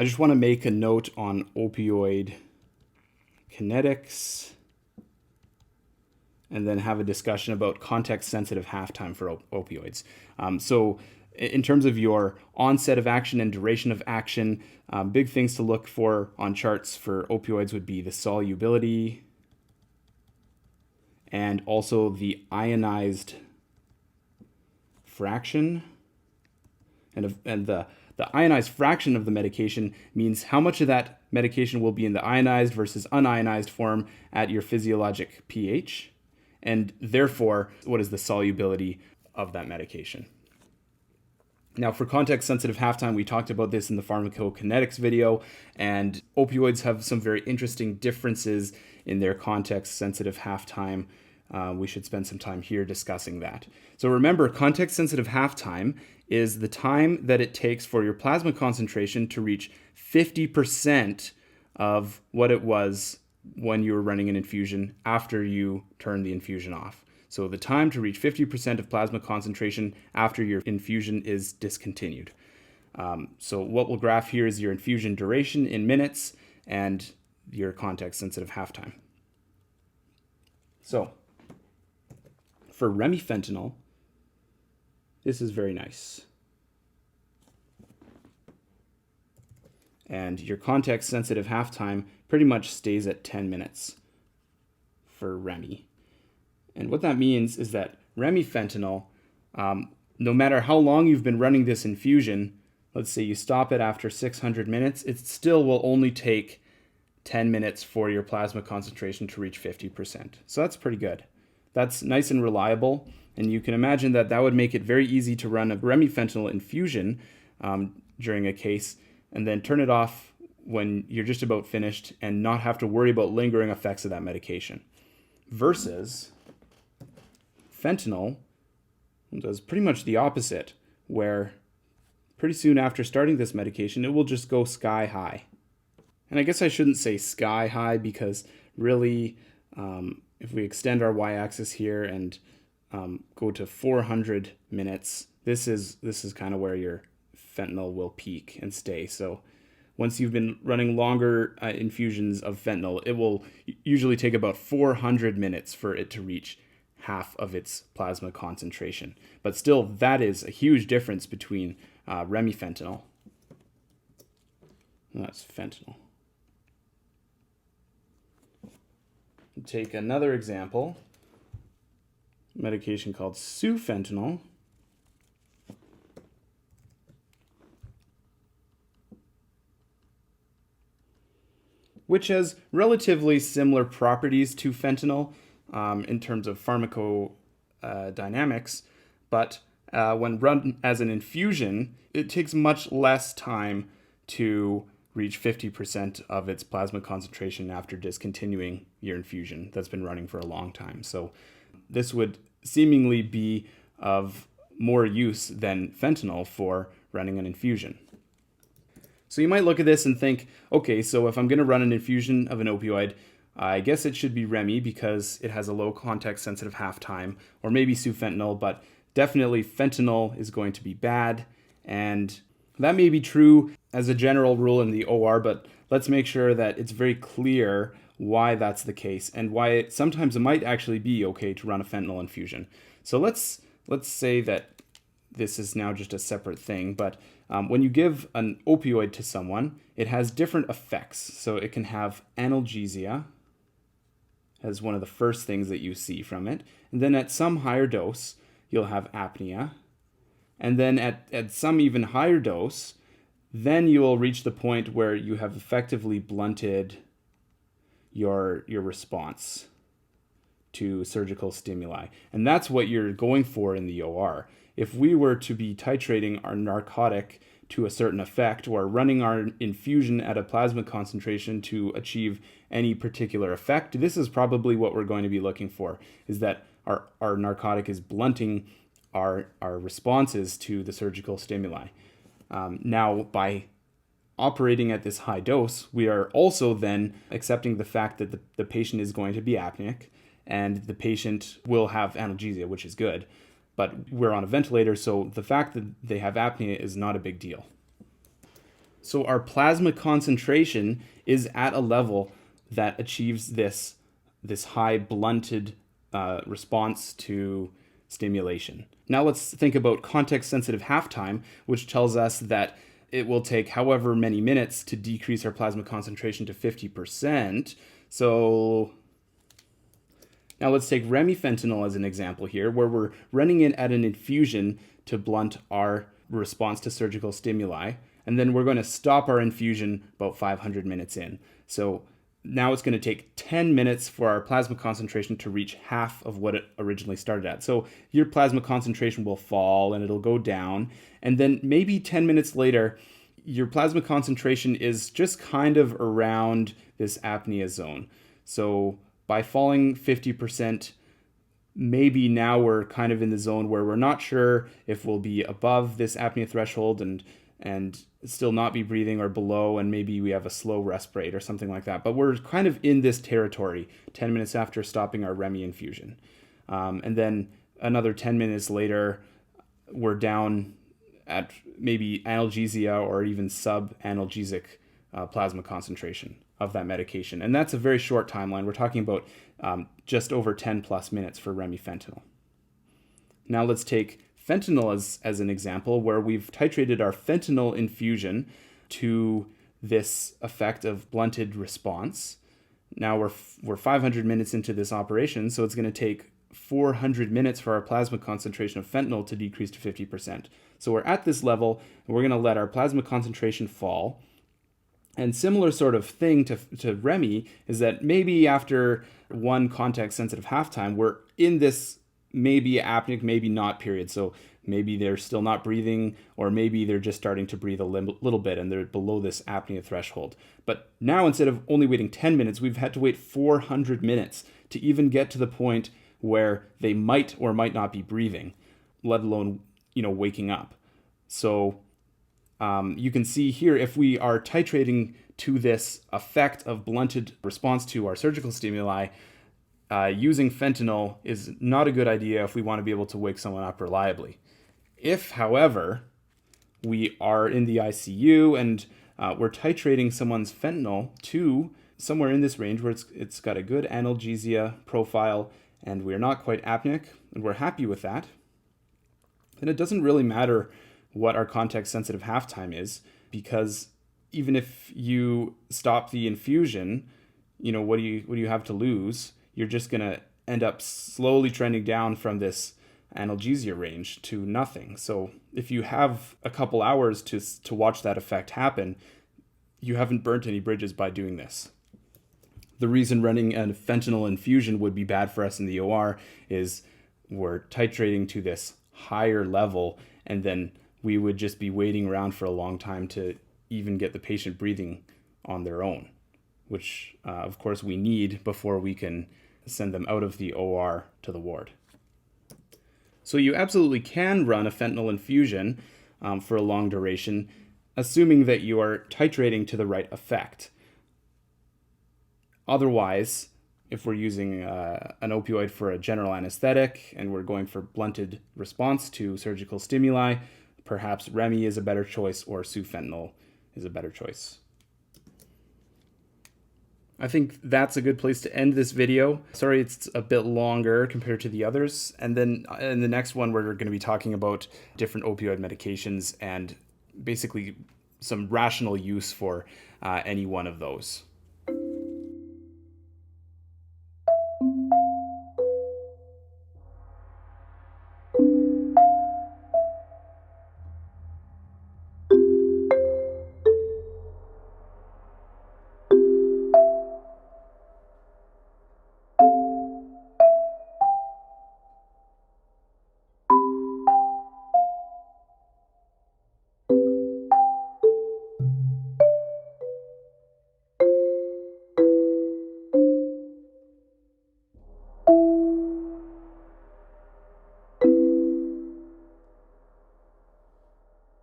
I just want to make a note on opioid kinetics and then have a discussion about context-sensitive halftime for opioids. So in terms of your onset of action and duration of action, big things to look for on charts for opioids would be the solubility and also the ionized fraction. And the ionized fraction of the medication means how much of that medication will be in the ionized versus unionized form at your physiologic pH, and therefore, what is the solubility of that medication. Now, for context-sensitive halftime, we talked about this in the pharmacokinetics video, and opioids have some very interesting differences in their context-sensitive halftime. We should spend some time here discussing that. So remember, context-sensitive halftime is the time that it takes for your plasma concentration to reach 50% of what it was when you were running an infusion after you turned the infusion off. So the time to reach 50% of plasma concentration after your infusion is discontinued. So what we'll graph here is your infusion duration in minutes and your context-sensitive halftime. So for remifentanil, this is very nice. And your context-sensitive halftime pretty much stays at 10 minutes for Remi. And what that means is that remifentanil, no matter how long you've been running this infusion, let's say you stop it after 600 minutes, it still will only take 10 minutes for your plasma concentration to reach 50%. So that's pretty good. That's nice and reliable, and you can imagine that that would make it very easy to run a remifentanil infusion during a case and then turn it off when you're just about finished and not have to worry about lingering effects of that medication. Versus fentanyl does pretty much the opposite, where pretty soon after starting this medication, it will just go sky high. And I guess I shouldn't say sky high because really, if we extend our y-axis here and go to 400 minutes, this is kind of where your fentanyl will peak and stay. So once you've been running longer infusions of fentanyl, it will usually take about 400 minutes for it to reach half of its plasma concentration. But still, that is a huge difference between remifentanil. That's fentanyl. Take another example, medication called sufentanil. Which has relatively similar properties to fentanyl in terms of pharmacodynamics, but when run as an infusion, it takes much less time to reach 50% of its plasma concentration after discontinuing your infusion that's been running for a long time. So this would seemingly be of more use than fentanyl for running an infusion. So you might look at this and think, okay, so if I'm going to run an infusion of an opioid, I guess it should be Remi because it has a low context-sensitive halftime, or maybe sufentanil, but definitely fentanyl is going to be bad. And that may be true as a general rule in the OR, but let's make sure that it's very clear why that's the case and why sometimes it might actually be okay to run a fentanyl infusion. So let's say that this is now just a separate thing, but when you give an opioid to someone, it has different effects. So it can have analgesia as one of the first things that you see from it. And then at some higher dose, you'll have apnea. And then at some even higher dose, then you will reach the point where you have effectively blunted your response to surgical stimuli. And that's what you're going for in the OR. If we were to be titrating our narcotic to a certain effect or running our infusion at a plasma concentration to achieve any particular effect, this is probably what we're going to be looking for, is that our narcotic is blunting our responses to the surgical stimuli. Now, by operating at this high dose, we are also then accepting the fact that the patient is going to be apneic and the patient will have analgesia, which is good. But we're on a ventilator, so the fact that they have apnea is not a big deal. So our plasma concentration is at a level that achieves this high blunted response to stimulation. Now let's think about context-sensitive half-time, which tells us that it will take however many minutes to decrease our plasma concentration to 50%. So now let's take remifentanil as an example here, where we're running it at an infusion to blunt our response to surgical stimuli, and then we're going to stop our infusion about 500 minutes in. So now it's going to take 10 minutes for our plasma concentration to reach half of what it originally started at. So your plasma concentration will fall and it'll go down. And then maybe 10 minutes later, your plasma concentration is just kind of around this apnea zone. So by falling 50%, maybe now we're kind of in the zone where we're not sure if we'll be above this apnea threshold and still not be breathing, or below, and maybe we have a slow respirate or something like that. But we're kind of in this territory 10 minutes after stopping our Remi infusion. And then another 10 minutes later, we're down at maybe analgesia or even sub-analgesic plasma concentration of that medication. And that's a very short timeline. We're talking about just over 10 plus minutes for remifentanil. Now let's take fentanyl as an example, where we've titrated our fentanyl infusion to this effect of blunted response. Now we're 500 minutes into this operation, so it's going to take 400 minutes for our plasma concentration of fentanyl to decrease to 50%. So we're at this level, and we're going to let our plasma concentration fall. And similar sort of thing to Remi is that maybe after one context-sensitive halftime, we're in this maybe apneic, maybe not period. So maybe they're still not breathing, or maybe they're just starting to breathe a little bit and they're below this apnea threshold. But now, instead of only waiting 10 minutes, we've had to wait 400 minutes to even get to the point where they might or might not be breathing, let alone, waking up. So you can see here, if we are titrating to this effect of blunted response to our surgical stimuli, using fentanyl is not a good idea if we want to be able to wake someone up reliably. If, however, we are in the ICU and we're titrating someone's fentanyl to somewhere in this range where it's got a good analgesia profile and we're not quite apneic, and we're happy with that, then it doesn't really matter what our context-sensitive halftime is, because even if you stop the infusion, what do you have to lose? You're just going to end up slowly trending down from this analgesia range to nothing. So if you have a couple hours to watch that effect happen, you haven't burnt any bridges by doing this. The reason running a fentanyl infusion would be bad for us in the OR is we're titrating to this higher level, and then we would just be waiting around for a long time to even get the patient breathing on their own, which of course we need before we can send them out of the OR to the ward. So you absolutely can run a fentanyl infusion for a long duration, assuming that you are titrating to the right effect. Otherwise, if we're using an opioid for a general anesthetic and we're going for blunted response to surgical stimuli, perhaps Remi is a better choice, or sufentanil is a better choice. I think that's a good place to end this video. Sorry it's a bit longer compared to the others. And then in the next one, we're going to be talking about different opioid medications and basically some rational use for any one of those.